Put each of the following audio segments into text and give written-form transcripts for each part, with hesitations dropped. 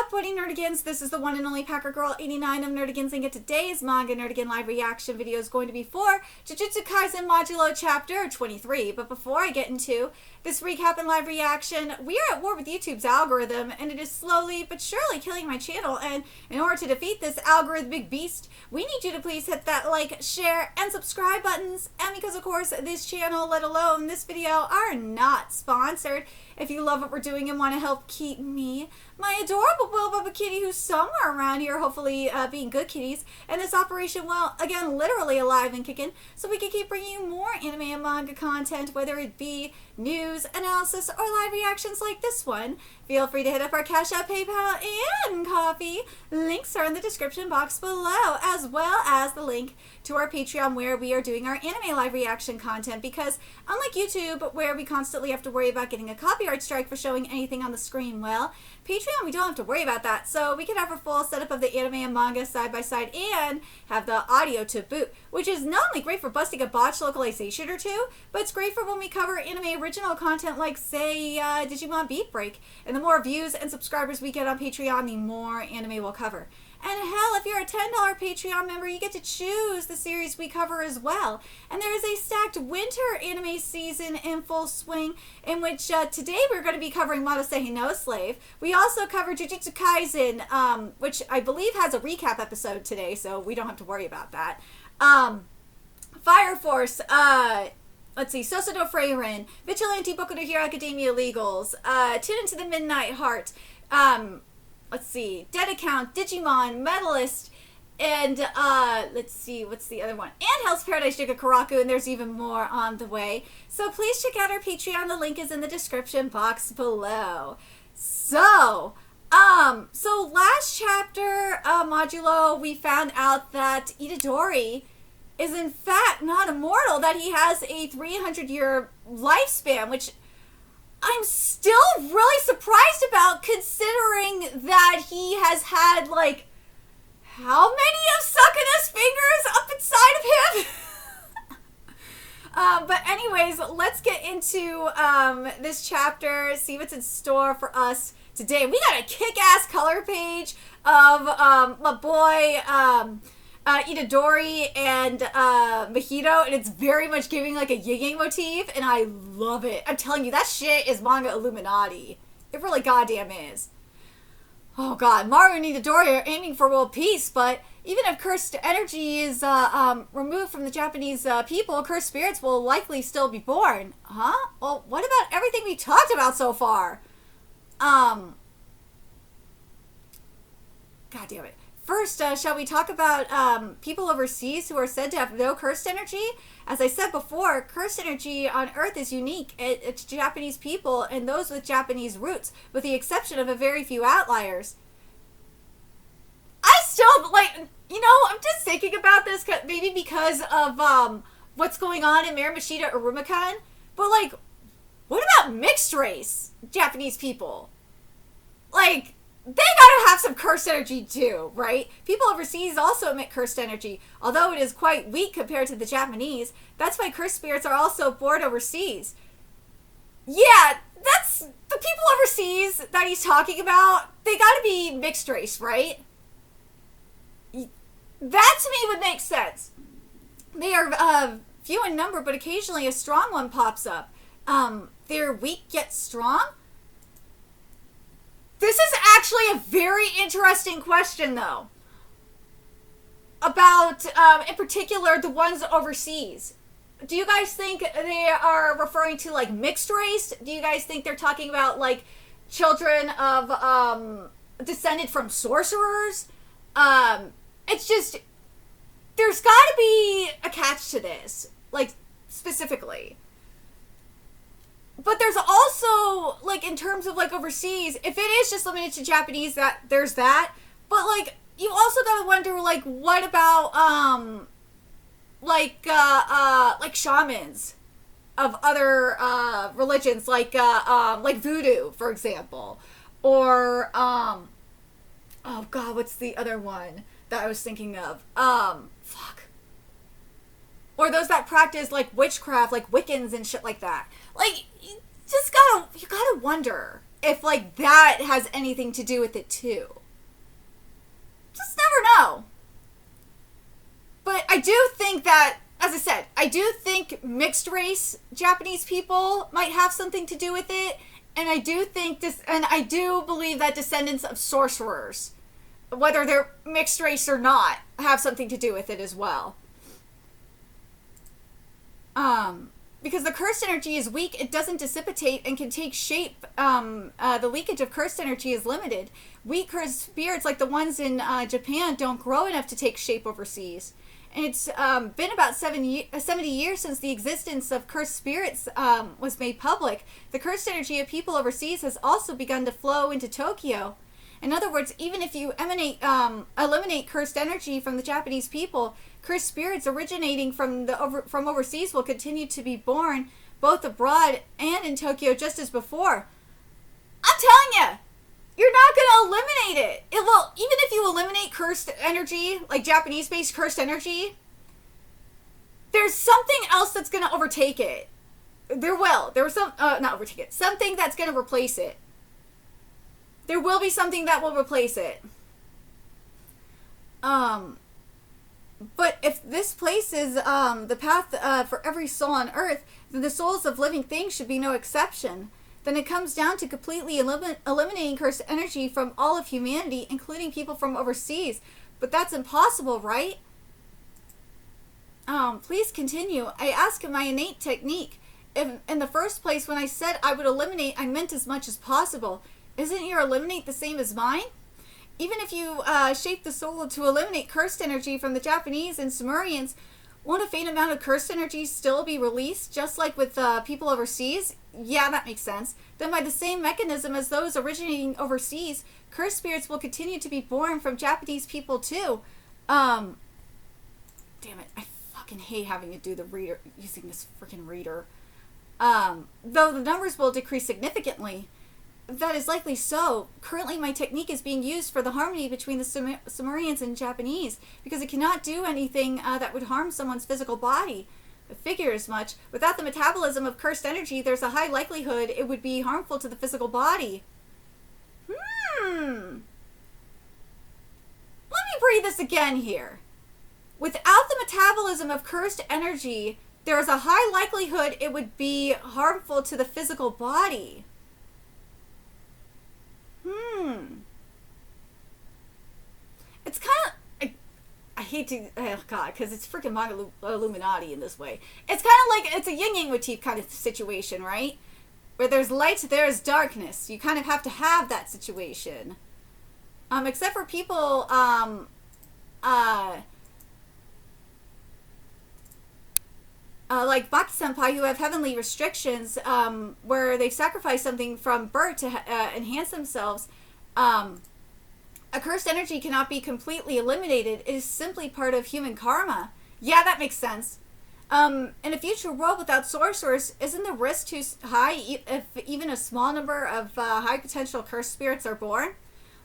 up, Woody Nerdigans? This is the one and only Packer Girl 89 of Nerdigans, and today's Manga Nerdigan live reaction video is going to be for Jujutsu Kaisen Modulo Chapter 23. But before I get into this recap and live reaction, we are at war with YouTube's algorithm, and it is slowly but surely killing my channel. And in order to defeat this algorithmic beast, we need you to please hit that like, share, and subscribe buttons. And because, of course, this channel, let alone this video, are not sponsored, if you love what we're doing and want to help keep me, my adorable Will Bubba kitty, who's somewhere around here, hopefully being good kitties, and this operation, well, again, literally alive and kicking, so we can keep bringing you more anime and manga content, whether it be news, analysis, or live reactions like this one. Feel free to hit up our Cash App, PayPal, and Coffee. Links are in the description box below, as well as the link to our Patreon where we are doing our anime live reaction content, because unlike YouTube, where we constantly have to worry about getting a copyright strike for showing anything on the screen, well, Patreon, we don't have to worry about that, so we can have a full setup of the anime and manga side by side and have the audio to boot, which is not only great for busting a botched localization or two, but it's great for when we cover anime original content like, say, Digimon Beat Break. And the more views and subscribers we get on Patreon, the more anime we'll cover. And hell, if you're a $10 Patreon member, you get to choose the series we cover as well. And there is a stacked winter anime season in full swing, in which today we're going to be covering Madosehi no Slave. We also cover Jujutsu Kaisen, which I believe has a recap episode today, so we don't have to worry about that. Fire Force, let's see, Sosodo Freirin, Vigilante Boku no Hero Academia Legals, Tune Into the Midnight Heart, let's see, Dead Account, Digimon, Medalist, and, let's see, what's the other one? And Hell's Paradise Jiga Karaku, and there's even more on the way. So please check out our Patreon. The link is in the description box below. So last chapter, Modulo, we found out that Itadori is in fact not immortal, that he has a 300-year lifespan, which I'm still really surprised about, considering that he has had, like, how many of Sukana's fingers up inside of him? But anyways, let's get into this chapter, see what's in store for us today. We got a kick-ass color page of my boy Itadori and Mahito, and it's very much giving like a yin-yang motif, and I love it. I'm telling you, that shit is manga Illuminati. It really goddamn is. Oh god, Maru and Itadori are aiming for world peace, but even if cursed energy is removed from the Japanese people, cursed spirits will likely still be born. Huh? Well, what about everything we talked about so far? God damn it. First, shall we talk about people overseas who are said to have no cursed energy? As I said before, cursed energy on Earth is unique. It's Japanese people and those with Japanese roots, with the exception of a very few outliers. I still, like, you know, I'm just thinking about this, maybe because of what's going on in Miramashita Urumakan, but, like, what about mixed race Japanese people? Like, they gotta have some cursed energy too, right? People overseas also emit cursed energy, although it is quite weak compared to the Japanese. That's why cursed spirits are also born overseas. Yeah, that's the people overseas that he's talking about. They gotta be mixed race, right? That to me would make sense. They are few in number, but occasionally a strong one pops up. They're weak yet strong? This is actually a very interesting question, though, about, in particular, the ones overseas. Do you guys think they are referring to, like, mixed race? Do you guys think they're talking about, like, children of, descended from sorcerers? It's just, there's gotta be a catch to this, like, specifically. But there's also, like, in terms of, like, overseas, if it is just limited to Japanese, that there's that. But, like, you also gotta wonder, like, what about, like shamans of other, religions, like voodoo, for example. Or, oh god, what's the other one that I was thinking of? Fuck. Or those that practice, like, witchcraft, like Wiccans and shit like that. Like, you gotta wonder if, like, that has anything to do with it, too. Just never know. But I do think that, as I said, I do think mixed race Japanese people might have something to do with it. And I do think this, and I do believe that descendants of sorcerers, whether they're mixed race or not, have something to do with it as well. Because the cursed energy is weak, it doesn't dissipate and can take shape. The leakage of cursed energy is limited. Weak cursed spirits, like the ones in Japan, don't grow enough to take shape overseas. And it's been about 70 years since the existence of cursed spirits was made public. The cursed energy of people overseas has also begun to flow into Tokyo. In other words, even if you eliminate cursed energy from the Japanese people, cursed spirits originating from overseas will continue to be born both abroad and in Tokyo just as before. I'm telling you, you're not going to eliminate it. Well, even if you eliminate cursed energy, like Japanese-based cursed energy, there's something else that's going to overtake it. There will. There was not overtake it. Something that's going to replace it. There will be something that will replace it. But if this place is the path for every soul on earth, then the souls of living things should be no exception. Then it comes down to completely eliminating cursed energy from all of humanity, including people from overseas. But that's impossible, right? Please continue. I ask my innate technique. In the first place, when I said I would eliminate, I meant as much as possible. Isn't your eliminate the same as mine? Even if you shape the soul to eliminate cursed energy from the Japanese and Sumerians, won't a faint amount of cursed energy still be released, just like with people overseas? Yeah, that makes sense. Then by the same mechanism as those originating overseas, cursed spirits will continue to be born from Japanese people too. Damn it, I fucking hate having to do the reader, using this freaking reader. Though the numbers will decrease significantly. That is likely so. Currently, my technique is being used for the harmony between the Sumerians and Japanese, because it cannot do anything that would harm someone's physical body. I figure as much. Without the metabolism of cursed energy, there's a high likelihood it would be harmful to the physical body. Let me read this again here. Without the metabolism of cursed energy, there is a high likelihood it would be harmful to the physical body. It's kind of, I hate to, oh god, because it's freaking Manga Illuminati in this way. It's kind of like, it's a yin-yang motif kind of situation, right? Where there's light, there is darkness. You kind of have to have that situation. Except for people, like Baki-senpai, who have heavenly restrictions, where they sacrifice something from birth to enhance themselves. A cursed energy cannot be completely eliminated. It is simply part of human karma. Yeah, that makes sense. In a future world without sorcerers, isn't the risk too high if even a small number of high potential cursed spirits are born?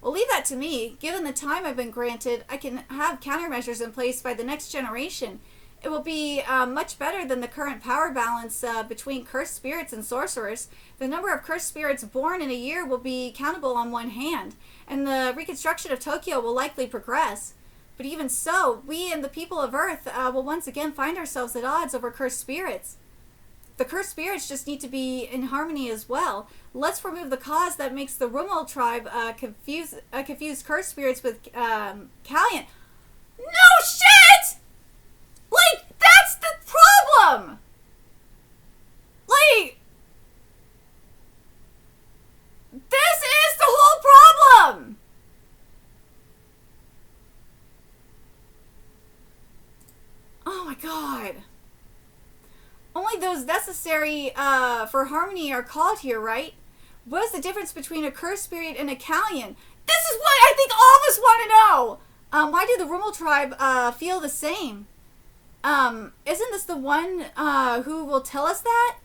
Well, leave that to me. Given the time I've been granted, I can have countermeasures in place by the next generation. It will be much better than the current power balance between cursed spirits and sorcerers. The number of cursed spirits born in a year will be countable on one hand, and the reconstruction of Tokyo will likely progress. But even so, we and the people of Earth will once again find ourselves at odds over cursed spirits. The cursed spirits just need to be in harmony as well. Let's remove the cause that makes the Rummel tribe confuse cursed spirits with Kalyan. No shit! Like, that's the problem! Like, this is the whole problem! Oh my god. Only those necessary for harmony are called here, right? What is the difference between a cursed spirit and a Kalyan? This is what I think all of us want to know! Why do the Rummel tribe feel the same? Isn't this the one who will tell us that?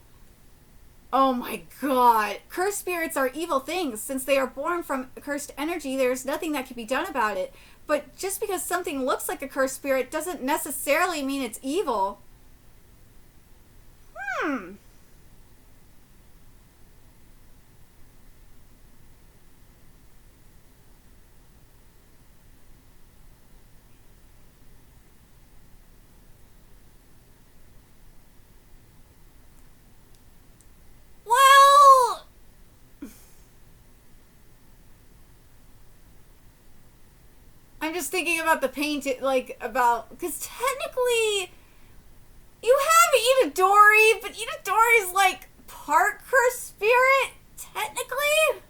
Oh my god. Cursed spirits are evil things. Since they are born from cursed energy, there's nothing that can be done about it. But just because something looks like a cursed spirit doesn't necessarily mean it's evil. just thinking about the paint, because technically, you have Itadori, but Itadori's like part cursed spirit, technically.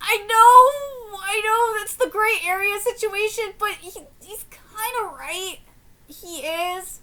I know, that's the gray area situation, but he's kind of right. He is.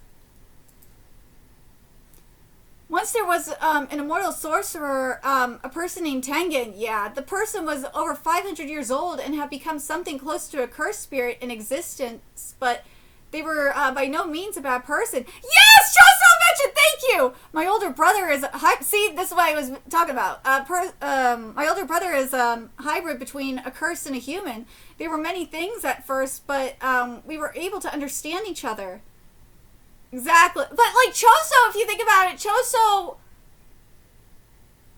Once there was an immortal sorcerer, a person named Tengen. Yeah, the person was over 500 years old and had become something close to a cursed spirit in existence, but they were by no means a bad person. Yes! Choso mentioned! Thank you! My older brother is... See, this is what I was talking about. My older brother is a hybrid between a curse and a human. They were many things at first, but we were able to understand each other. Exactly. But, like, Choso, if you think about it, Choso...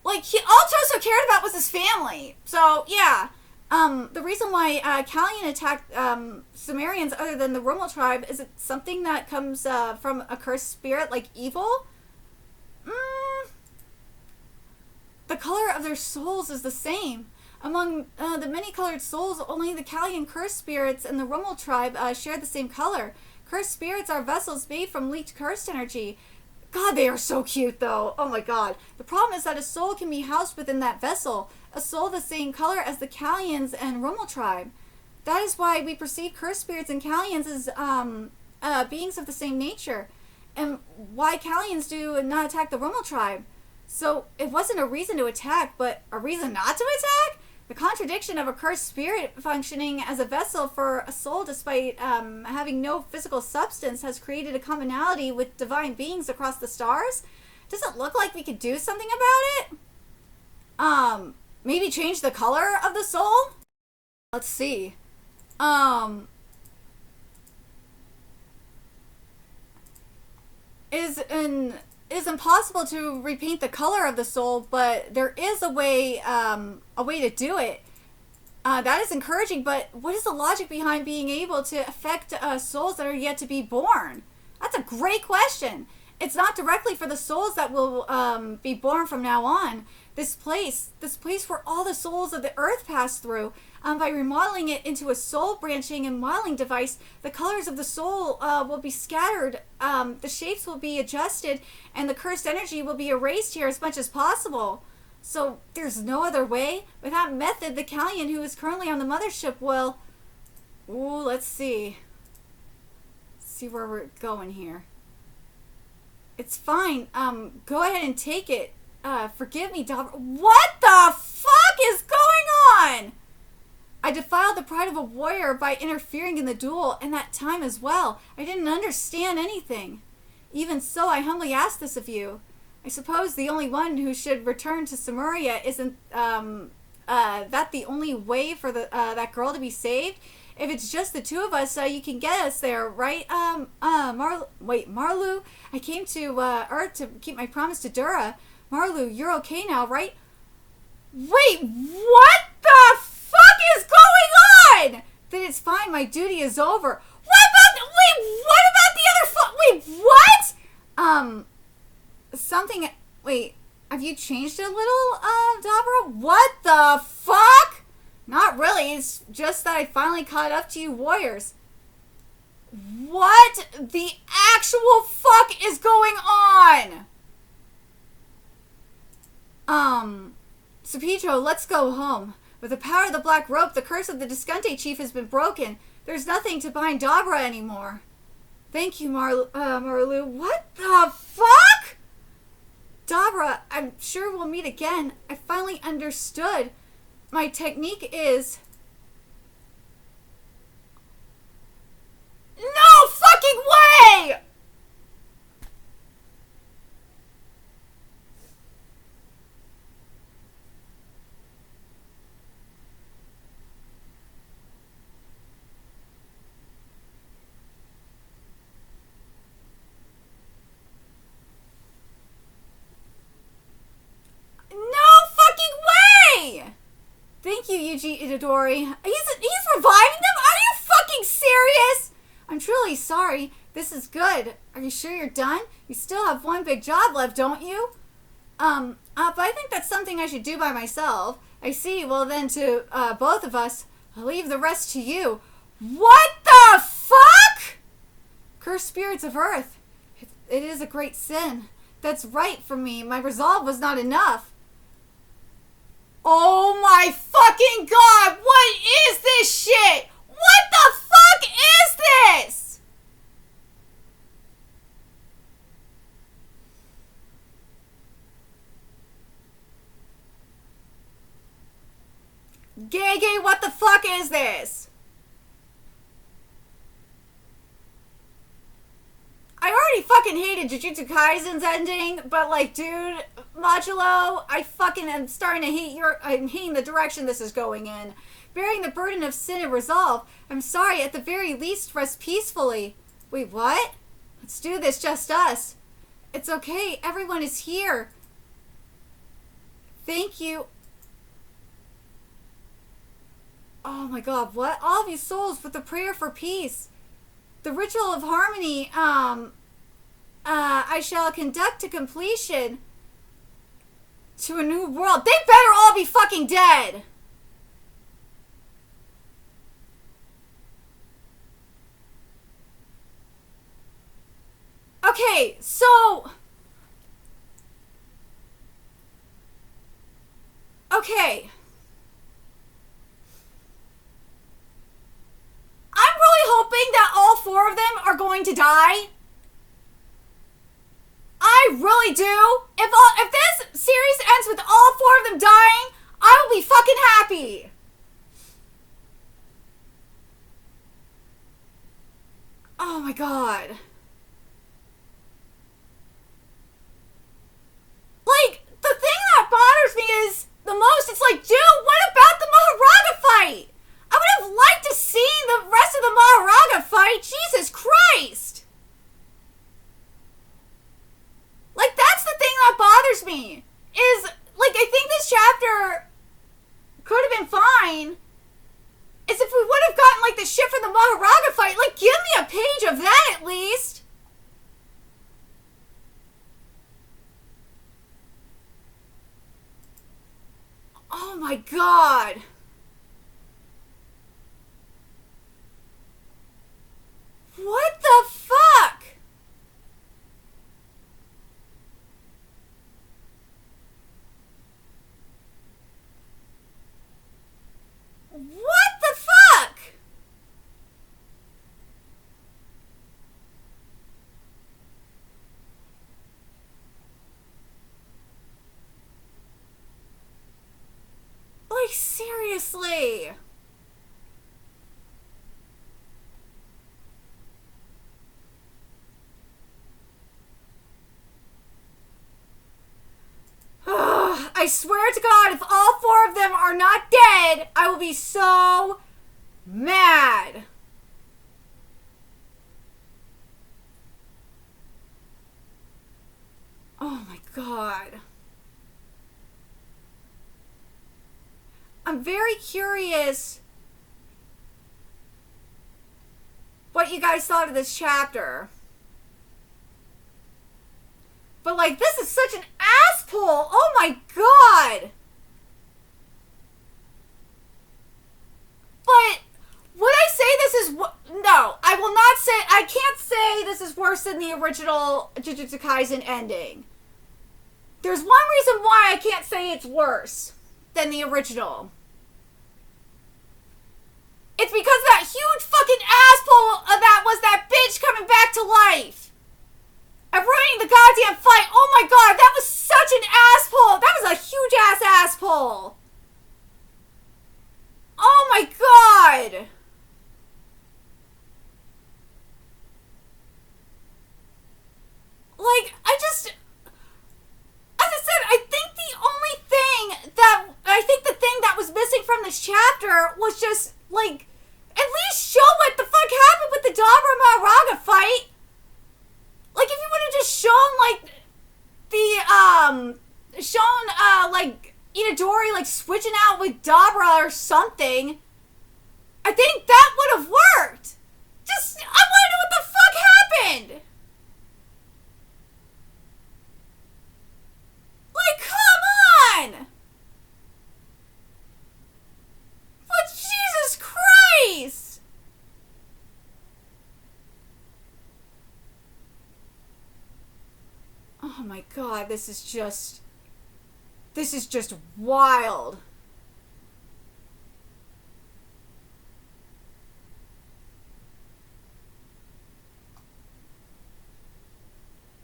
Like, all Choso cared about was his family. So, yeah. The reason why Kallian attacked Sumerians other than the Rommel tribe, is it something that comes from a cursed spirit, like evil? The color of their souls is the same. Among the many colored souls, only the Kallian cursed spirits and the Rommel tribe share the same color. Cursed spirits are vessels made from leaked cursed energy. God, they are so cute, though. Oh my god. The problem is that a soul can be housed within that vessel. A soul the same color as the Kallians and Rommel tribe. That is why we perceive cursed spirits and Kallians as beings of the same nature. And why Kallians do not attack the Rommel tribe. So it wasn't a reason to attack, but a reason not to attack? The contradiction of a cursed spirit functioning as a vessel for a soul despite having no physical substance has created a commonality with divine beings across the stars. Does it look like we could do something about it? Maybe change the color of the soul? Let's see. It is impossible to repaint the color of the soul, but there is a way to do it. That is encouraging, but what is the logic behind being able to affect souls that are yet to be born? That's a great question. It's not directly for the souls that will be born from now on. This place where all the souls of the earth pass through, by remodeling it into a soul branching and modeling device, the colors of the soul will be scattered, the shapes will be adjusted, and the cursed energy will be erased here as much as possible. So there's no other way. With that method, the Kallian who is currently on the mothership will... Ooh, let's see. See where we're going here. It's fine. Go ahead and take it. Forgive me, Dabra. What the fuck is going on? I defiled the pride of a warrior by interfering in the duel, and that time as well. I didn't understand anything. Even so, I humbly ask this of you. I suppose the only one who should return to Samaria isn't that the only way for that girl to be saved? If it's just the two of us, you can get us there, right? Marlu? I came to Earth to keep my promise to Dura. Marlu, you're okay now, right? Wait, what the fuck is going on? Then it's fine, my duty is over. What about the other wait, have you changed a little, Dabra? What the fuck? Not really, it's just that I finally caught up to you warriors. What the actual fuck is going on? Sapitro, let's go home. With the power of the black rope, the curse of the Discante chief has been broken. There's nothing to bind Dabra anymore. Thank you, Marlu. What the fuck? Dabra, I'm sure we'll meet again. I finally understood. My technique is... No fucking way! Thank you, Yuji Itadori. He's reviving them? Are you fucking serious? I'm truly sorry. This is good. Are you sure you're done? You still have one big job left, don't you? But I think that's something I should do by myself. I see. Well, then to both of us, I'll leave the rest to you. What the fuck? Cursed spirits of earth. It is a great sin. That's right for me. My resolve was not enough. Oh my fucking god! What is this shit? What the fuck is this? Gay, what the fuck is this? I already fucking hated Jujutsu Kaisen's ending, but like, dude, Modulo, I fucking am starting to hate I'm hating the direction this is going in. Bearing the burden of sin and resolve, I'm sorry, at the very least, rest peacefully. Wait, what? Let's do this, just us. It's okay, everyone is here. Thank you. Oh my god, what? All of you souls with a prayer for peace. The ritual of harmony, I shall conduct to completion to a new world. They better all be fucking dead! Okay, so... Okay. I'm really hoping that all four of them are going to die. I really do. If this series ends with all four of them dying, I will be fucking happy. Oh my god. Like, the thing that bothers me is the most, it's like, dude, what about the Maharaga fight? I would have liked to see the rest of the Maharaga fight. Jesus Christ. Like, that's the thing that bothers me. Is, like, I think this chapter could have been fine. Is if we would have gotten, like, the shit from the Maharaga fight. Like, give me a page of that at least. Oh my god. What the fuck? What the fuck? Like, seriously. I swear to God, if all four of them are not dead, I will be so mad. Oh my god. I'm very curious what you guys thought of this chapter. But, like, this is such an ass pull. Oh my god. But would I say this is... No, I will not say... I can't say this is worse than the original Jujutsu Kaisen ending. There's one reason why I can't say it's worse than the original. It's because that huge fucking asshole of that was that bitch coming back to life. And ruining the goddamn fight. Oh my god, that was such an asshole. That was a huge ass asshole. Oh my god. Like, as I said, I think the thing that was missing from this chapter was just, like, at least show what the fuck happened with the Dabra Maharaga fight. Like, if you would have just shown, like, like, Itadori, like, switching out with Dabra or something, I think that would have worked. Just, I want to know what the fuck happened. Like, come my god, this is just wild.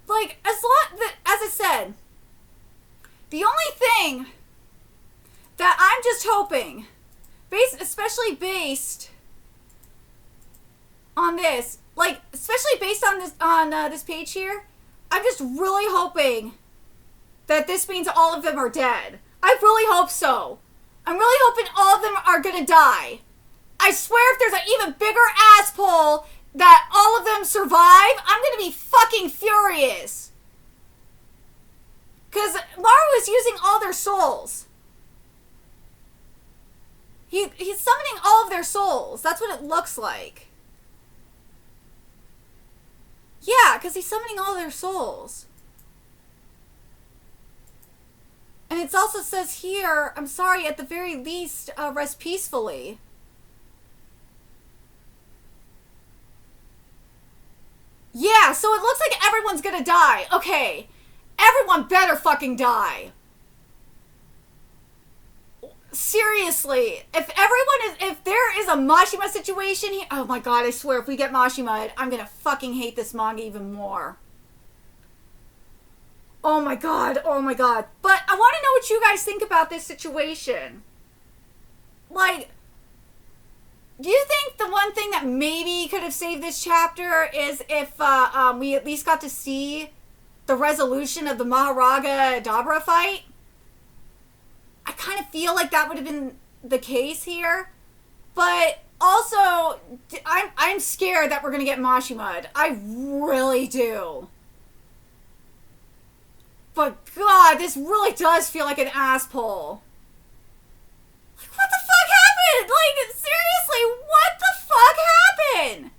Like, as I said, the only thing that I'm just hoping, especially based on this, like, especially based on this page here, I'm just really hoping that this means all of them are dead. I really hope so. I'm really hoping all of them are gonna die. I swear if there's an even bigger ass pull that all of them survive, I'm gonna be fucking furious. Because Maru is using all their souls. He's summoning all of their souls. That's what it looks like. Yeah, because he's summoning all their souls. And it also says here, I'm sorry, at the very least, rest peacefully. Yeah, so it looks like everyone's gonna die. Okay, everyone better fucking die. Seriously, if there is a Mashima situation here, oh my god, I swear, if we get Mashima, I'm gonna fucking hate this manga even more. Oh my god, oh my god. But I want to know what you guys think about this situation. Like, do you think the one thing that maybe could have saved this chapter is if we at least got to see the resolution of the Maharaga Dabra fight? I kind of feel like that would have been the case here. But also, I'm scared that we're going to get Mashima. I really do. But god, this really does feel like an ass pull. Like, what the fuck happened? Like, seriously, what the fuck happened?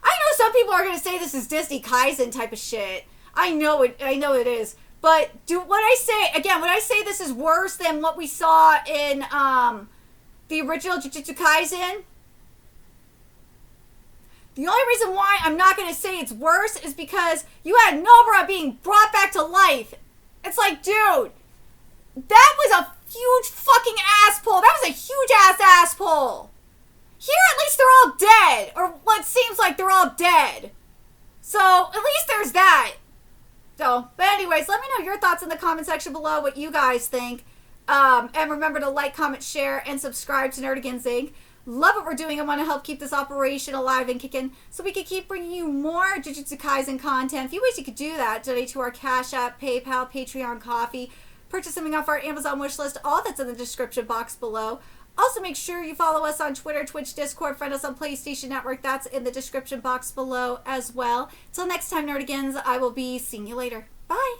I know some people are going to say this is Disney Kaisen type of shit. I know it is. But when I say this is worse than what we saw in the original Jujutsu Kaisen, the only reason why I'm not going to say it's worse is because you had Nobara being brought back to life. It's like, dude, that was a huge fucking ass pull. That was a huge ass pull. Here, at least they're all dead. Or what seems like they're all dead. So, at least there's that. So, but anyways, let me know your thoughts in the comment section below, what you guys think. And remember to like, comment, share, and subscribe to Nerdigans Inc. Love what we're doing. I want to help keep this operation alive and kicking so we can keep bringing you more Jujutsu Kaisen content. A few ways you could do that. Donate to our Cash App, PayPal, Patreon, Coffee. Purchase something off our Amazon wish list. All that's in the description box below. Also, make sure you follow us on Twitter, Twitch, Discord. Friend us on PlayStation Network. That's in the description box below as well. Till next time, Nerdigans, I will be seeing you later. Bye.